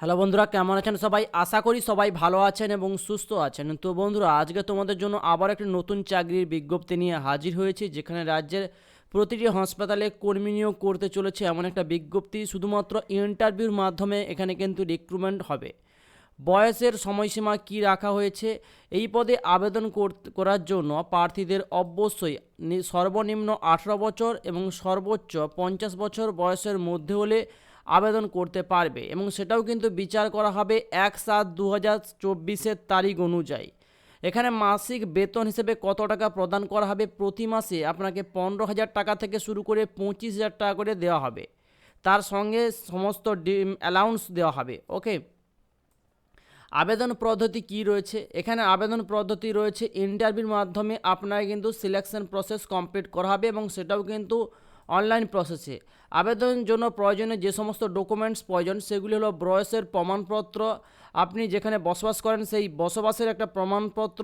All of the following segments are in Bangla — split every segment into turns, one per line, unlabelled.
হ্যালো বন্ধুরা, কেমন আছেন সবাই? আশা করি সবাই ভালো আছেন এবং সুস্থ আছেন। তো বন্ধুরা, আজকে তোমাদের জন্য আবার একটি নতুন চাকরির বিজ্ঞপ্তি নিয়ে হাজির হয়েছি, যেখানে রাজ্যের প্রতিটি হাসপাতালে কর্মী নিয়োগ করতে চলেছে এমন একটা বিজ্ঞপ্তি। শুধুমাত্র ইন্টারভিউর মাধ্যমে এখানে কিন্তু রিক্রুটমেন্ট হবে। বয়সের সময়সীমা কি রাখা হয়েছে? এই পদে আবেদন করার জন্য প্রার্থীদের অবশ্যই সর্বনিম্ন 18 বছর এবং সর্বোচ্চ 50 বছর বয়সের মধ্যে হলে আবেদন করতে পারবে, এবং সেটাও কিন্তু বিচার করা হবে 1/7/2024 তারিখ অনুযায়ী। এখানে মাসিক বেতন হিসেবে কত টাকা প্রদান করা হবে? প্রতি মাসে আপনাকে 15,000 টাকা থেকে শুরু করে 25,000 টাকা করে দেওয়া হবে। তার সঙ্গে সমস্ত অ্যালাউন্স দেওয়া হবে। ওকে, আবেদন পদ্ধতি কি রয়েছে? এখানে আবেদন পদ্ধতি রয়েছে ইন্টারভিউর মাধ্যমে আপনাকে কিন্তু সিলেকশন প্রসেস কমপ্লিট করা হবে, এবং সেটাও কিন্তু অনলাইন প্রসেসে। আবেদনের জন্য প্রয়োজনীয় যে সমস্ত ডকুমেন্টস প্রয়োজন সেগুলি হলো বয়সের প্রমাণপত্র, আপনি যেখানে বসবাস করেন সেই বসবাসের একটা প্রমাণপত্র,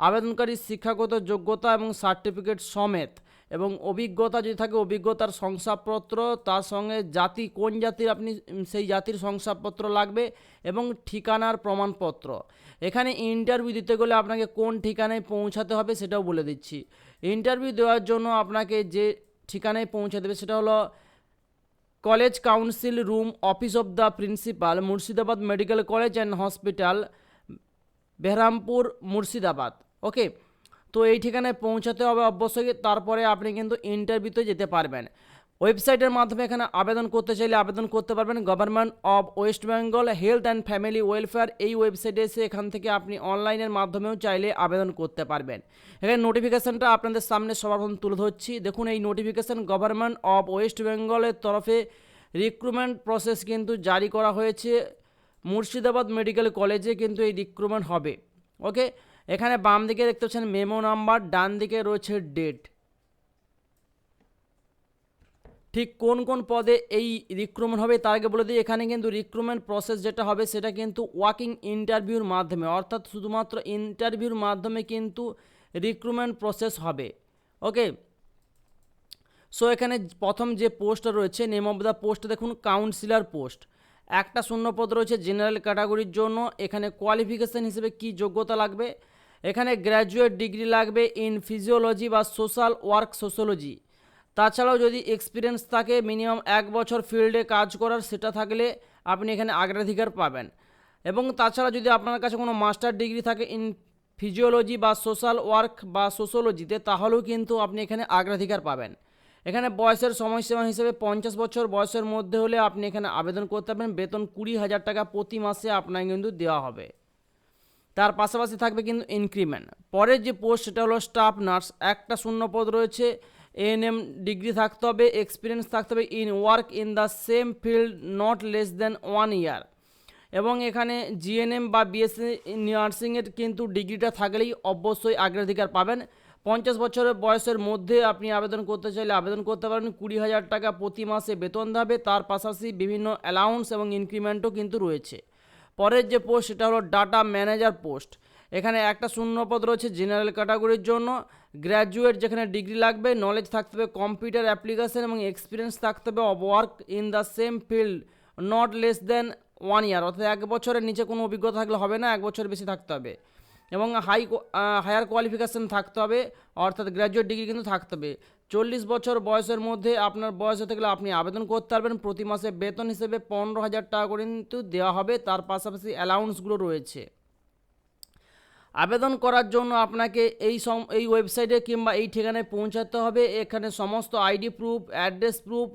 আবেদনকারীর শিক্ষাগত যোগ্যতা এবং সার্টিফিকেট সমেত, এবং অভিজ্ঞতা যদি থাকে অভিজ্ঞতার শংসাপত্র, তার সঙ্গে জাতি কোন জাতির আপনি সেই জাতির শংসাপত্র লাগবে, এবং ঠিকানার প্রমাণপত্র। এখানে ইন্টারভিউ দিতে গেলে আপনাকে কোন ঠিকানায় পৌঁছাতে হবে সেটাও বলে দিচ্ছি। ইন্টারভিউ দেওয়ার জন্য আপনাকে যে ঠিকানায় পৌঁছে দেবে সেটা হলো college council room, office of the principal, Murshidabad medical college and hospital, Berhampore, Murshidabad. Okay, তো এই ঠিকানায় পৌঁছাতে হবে অবশ্যই। তারপরে আপনি কিন্তু ইন্টারভিউতে যেতে পারবেন। ওয়েবসাইটের মাধ্যমে এখানে আবেদন করতে চাইলে আবেদন করতে পারবেন। Government of West Bengal health and family welfare, এই ওয়েবসাইটে এসে এখান থেকে আপনি অনলাইনের মাধ্যমেও চাইলে আবেদন করতে পারবেন। এখানে নোটিফিকেশানটা আপনাদের সামনে সবার প্রথম তুলে ধরছি। দেখুন, এই নোটিফিকেশান গভর্নমেন্ট অফ ওয়েস্ট বেঙ্গলের তরফে রিক্রুটমেন্ট প্রসেস কিন্তু জারি করা হয়েছে। মুর্শিদাবাদ মেডিকেল কলেজে কিন্তু এই রিক্রুটমেন্ট হবে। ওকে, এখানে বাম দিকে দেখতে পাচ্ছেন মেমো নাম্বার, ডান দিকে রয়েছে ডেট। ঠিক কোন কোন পদে এই রিক্রুটমেন্ট হবে তার আগে বলে দিই, এখানে কিন্তু রিক্রুটমেন্ট প্রসেস যেটা হবে সেটা কিন্তু ওয়াকিং ইন্টারভিউর মাধ্যমে, অর্থাৎ শুধুমাত্র ইন্টারভিউর মাধ্যমে কিন্তু রিক্রুটমেন্ট প্রসেস হবে। ওকে, সো এখানে প্রথম যে পোস্টটা রয়েছে, নেম অফ দ্য পোস্ট দেখুন কাউন্সিলর পোস্ট। একটা শূন্যপদ রয়েছে জেনারেল ক্যাটাগরির জন্য। এখানে কোয়ালিফিকেশান হিসেবে কি যোগ্যতা লাগবে? এখানে গ্র্যাজুয়েট ডিগ্রি লাগবে ইন ফিজিওলজি বা সোশ্যাল ওয়ার্ক সোশ্যোলজি। তাছাড়াও যদি এক্সপিরিয়েন্স থাকে মিনিমাম 1 বছর ফিল্ডে কাজ করার, সেটা থাকলে আপনি এখানে অগ্রাধিকার পাবেন। এবং তাছাড়া যদি আপনার কাছে কোনো মাস্টার ডিগ্রি থাকে ইন ফিজিওলজি বা সোশ্যাল ওয়ার্ক বা সোশ্যোলজিতে, তাহলেও কিন্তু আপনি এখানে অগ্রাধিকার পাবেন। এখানে বয়সের সময়সীমা হিসেবে 50 বছর বয়সের মধ্যে হলে আপনি এখানে আবেদন করতে পারবেন। বেতন 20,000 টাকা প্রতি মাসে আপনাকে কিন্তু দেওয়া হবে। তার পাশাপাশি থাকবে কিন্তু ইনক্রিমেন্ট। পরের যে পোস্ট সেটা হলো স্টাফ নার্স। একটা শূন্যপদ রয়েছে। এএনএম ডিগ্রি থাকতে হবে, এক্সপিরিয়েন্স থাকতে হবে in work in the same field not less than 1 ইয়ার। এবং এখানে জিএনএম বা বিএসসি নার্সিংয়ের কিন্তু ডিগ্রিটা থাকলেই অবশ্যই অগ্রাধিকার পাবেন। 50 বছরের বয়সের মধ্যে আপনি আবেদন করতে চাইলে আবেদন করতে পারেন। 20,000 টাকা প্রতি মাসে বেতন দেবে। তার পাশাপাশি বিভিন্ন অ্যালাউন্স এবং ইনক্রিমেন্টও কিন্তু রয়েছে। পরের যে পোস্ট সেটা হলো ডাটা ম্যানেজার পোস্ট। এখানে একটা শূন্যপদ রয়েছে জেনারেল ক্যাটাগরির জন্য। গ্র্যাজুয়েট যেখানে ডিগ্রি লাগবে, নলেজ থাকতে হবে কম্পিউটার অ্যাপ্লিকেশন, এবং এক্সপিরিয়েন্স থাকতে হবে of work in the same field not less than 1 ইয়ার, অর্থাৎ 1 বছরের নিচে কোনো অভিজ্ঞতা থাকলে হবে না, 1 বছরের বেশি থাকতে হবে। এবং হায়ার কোয়ালিফিকেশান থাকতে হবে, অর্থাৎ গ্র্যাজুয়েট ডিগ্রি কিন্তু থাকতে হবে। 40 বছর বয়সের মধ্যে আপনার বয়স হতে গেলে আপনি আবেদন করতে পারবেন। প্রতি মাসে বেতন হিসেবে 15,000 টাকা করে কিন্তু দেওয়া হবে। তার পাশাপাশি অ্যালাউন্সগুলো রয়েছে। আবেদন করার জন্য আপনাকে এই ওয়েবসাইটে কিংবা এই ঠিকানায় পৌঁছাতে হবে। এখানে সমস্ত আইডি প্রুফ, অ্যাড্রেস প্রুফ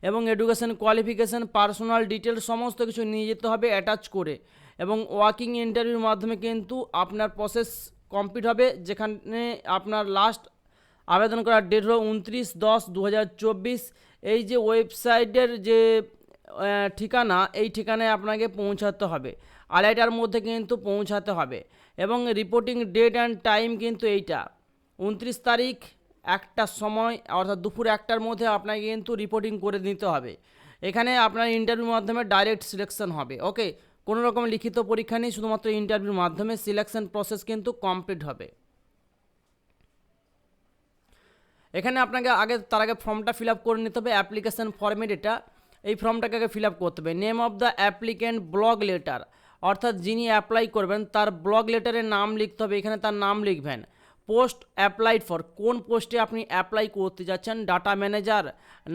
এবং এডুকেশন কোয়ালিফিকেশান, পার্সোনাল ডিটেলস সমস্ত কিছু নিয়ে যেতে হবে অ্যাটাচ করে। এবং ওয়াকিং ইন্টারভিউর মাধ্যমে কিন্তু আপনার প্রসেস কমপ্লিট হবে, যেখানে আপনার লাস্ট আবেদন করার ডেট হলো 29/10/2024। এই যে ওয়েবসাইটের যে ঠিকানা, এই ঠিকানায় আপনাকে পৌঁছাতে হবে, 2:30টার মধ্যে কিন্তু পৌঁছাতে হবে। এবং রিপোর্টিং ডেট অ্যান্ড টাইম কিন্তু এইটা 29 তারিখ 1টার সময়, অর্থাৎ দুপুর 1টার মধ্যে আপনাকে কিন্তু রিপোর্টিং করে নিতে হবে। এখানে আপনার ইন্টারভিউর মাধ্যমে ডাইরেক্ট সিলেকশন হবে। ওকে, কোনো রকম লিখিত পরীক্ষা নেই, শুধুমাত্র ইন্টারভিউর মাধ্যমে সিলেকশন প্রসেস কিন্তু কমপ্লিট হবে। এখানে আপনাকে তার আগে ফর্মটা ফিল আপ করে নিতে হবে, অ্যাপ্লিকেশান ফর্মেট এটা। এই ফর্মটাকে আগে ফিল আপ করতে হবে। Name of the applicant block letter, অর্থাৎ যিনি অ্যাপ্লাই করবেন তার ব্লক লেটারের নাম লিখতে হবে, এখানে তার নাম লিখবেন। পোস্ট অ্যাপ্লাইড ফর, কোন পোস্টে আপনি অ্যাপ্লাই করতে যাচ্ছেন, ডাটা ম্যানেজার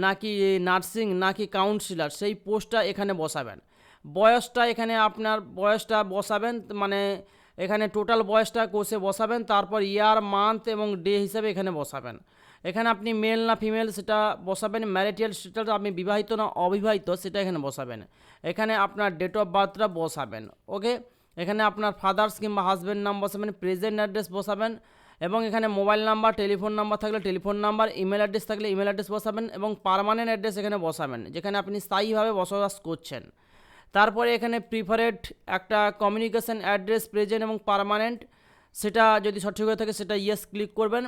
নাকি নার্সিং নাকি কাউন্সিলর, সেই পোস্টটা এখানে বসাবেন। বয়সটা এখানে আপনার বয়সটা বসাবেন, মানে এখানে টোটাল বয়সটা কোষে বসাবেন, তারপর ইয়ার মান্থ এবং ডে হিসাবে এখানে বসাবেন। এখানে আপনি মেল না ফিমেল সেটা বসাবেন, ম্যারিটাল স্ট্যাটাস আপনি বিবাহিত না অবিবাহিত সেটা এখানে বসাবেন। এখানে আপনার ডেট অফ বার্থটা বসাবেন। ওকে, এখানে আপনার ফাদার্স কিংবা হাজব্যান্ড নাম বসাবেন, প্রেজেন্ট অ্যাড্রেস বসাবেন, এবং এখানে মোবাইল নাম্বার, টেলিফোন নাম্বার থাকলে টেলিফোন নাম্বার, ইমেল অ্যাড্রেস থাকলে ইমেল অ্যাড্রেস বসাবেন, এবং পার্মানেন্ট অ্যাড্রেস এখানে বসাবেন যেখানে আপনি স্থায়ীভাবে বসবাস করছেন। তারপরে এখানে প্রিফারেড একটা কমিউনিকেশন অ্যাড্রেস প্রেজেন্ট এবং পার্মানেন্ট, সেটা যদি সঠিক হয়ে থাকে সেটা ইয়েস ক্লিক করবেন।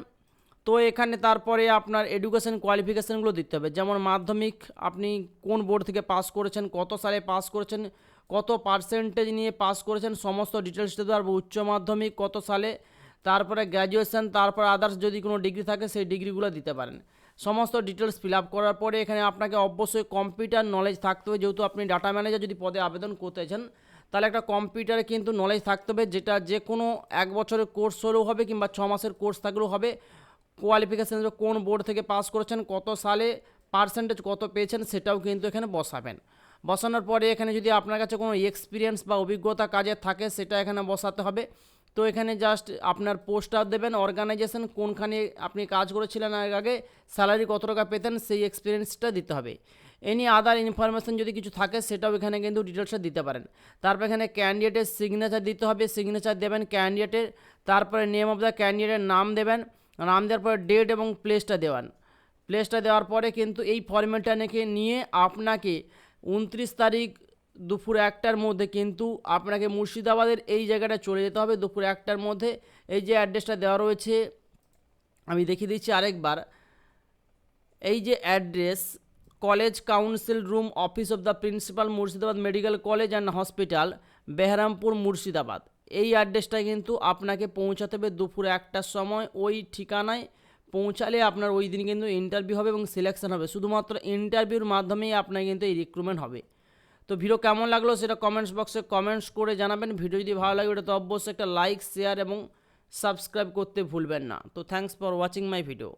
তো এখানে তারপরে আপনার এডুকেশন কোয়ালিফিকেশানগুলো দিতে হবে, যেমন মাধ্যমিক আপনি কোন বোর্ড থেকে পাস করেছেন, কত সালে পাস করেছেন, কত পার্সেন্টেজ নিয়ে পাস করেছেন, সমস্ত ডিটেলস দিতে পারবো। উচ্চ মাধ্যমিক কত সালে, তারপরে গ্র্যাজুয়েশন, তারপর আদার্স যদি কোনো ডিগ্রি থাকে সেই ডিগ্রিগুলো দিতে পারেন। সমস্ত ডিটেলস ফিল আপ করার পরে এখানে আপনাকে অবশ্যই কম্পিউটার নলেজ থাকতে হবে, যেহেতু আপনি ডাটা ম্যানেজার যদি পদে আবেদন করতেছেন তাহলে একটা কম্পিউটারে কিন্তু নলেজ থাকতে হবে, যেটা যে কোনো 1 বছরের কোর্স হলেও হবে কিংবা 6 মাসের কোর্স থাকলেও হবে। কোয়ালিফিকেশান কোন বোর্ড থেকে পাস করেছেন, কত সালে, পার্সেন্টেজ কত পেয়েছেন সেটাও কিন্তু এখানে বসাবেন। বসানোর পরে এখানে যদি আপনার কাছে কোনো এক্সপিরিয়েন্স বা অভিজ্ঞতা কাজের থাকে সেটা এখানে বসাতে হবে। তো এখানে জাস্ট আপনার পোস্টটা দেবেন, অর্গানাইজেশন কোনখানে আপনি কাজ করেছিলেন আগে, স্যালারি কত টাকা পেতেন সেই এক্সপিরিয়েন্সটা দিতে হবে। এনি আদার ইনফরমেশান যদি কিছু থাকে সেটাও এখানে কিন্তু ডিটেলসটা দিতে পারেন। তারপর এখানে ক্যান্ডিডেটের সিগনেচার দিতে হবে, সিগনেচার দেবেন ক্যান্ডিডেটের, তারপরে নেম অফ দ্য ক্যান্ডিডেটের নাম দেবেন, নাম দেওয়ার পরে ডেট এবং প্লেসটা দেওয়ান। প্লেসটা দেওয়ার পরে কিন্তু এই ফর্মেটটা নিয়ে আপনাকে 29 তারিখ দুপুর 1টার মধ্যে কিন্তু আপনাকে মুর্শিদাবাদের এই জায়গাটা চলে যেতে হবে দুপুর 1টার মধ্যে। এই যে অ্যাড্রেসটা দেওয়া রয়েছে আমি দেখিয়ে দিচ্ছি আরেকবার। এই যে address, college council room, office of the principal, Murshidabad medical college and hospital, Berhampore, Murshidabad, এই অ্যাড্রেসটা কিন্তু আপনাকে পৌঁছাতে হবে দুপুর 1টার সময়। ওই ঠিকানায় পৌঁছালে আপনার ওই দিন কিন্তু ইন্টারভিউ হবে এবং সিলেকশন হবে। শুধুমাত্র ইন্টারভিউর মাধ্যমেই আপনার কিন্তু এই রিক্রুটমেন্ট হবে। তো ভিডিও কেমন লাগলো সেটা কমেন্টস বক্সে কমেন্টস করে জানাবেন। ভিডিও যদি ভালো লাগে ওটা তো অবশ্যই একটা লাইক, শেয়ার এবং সাবস্ক্রাইব করতে ভুলবেন না। তো thanks for watching my video.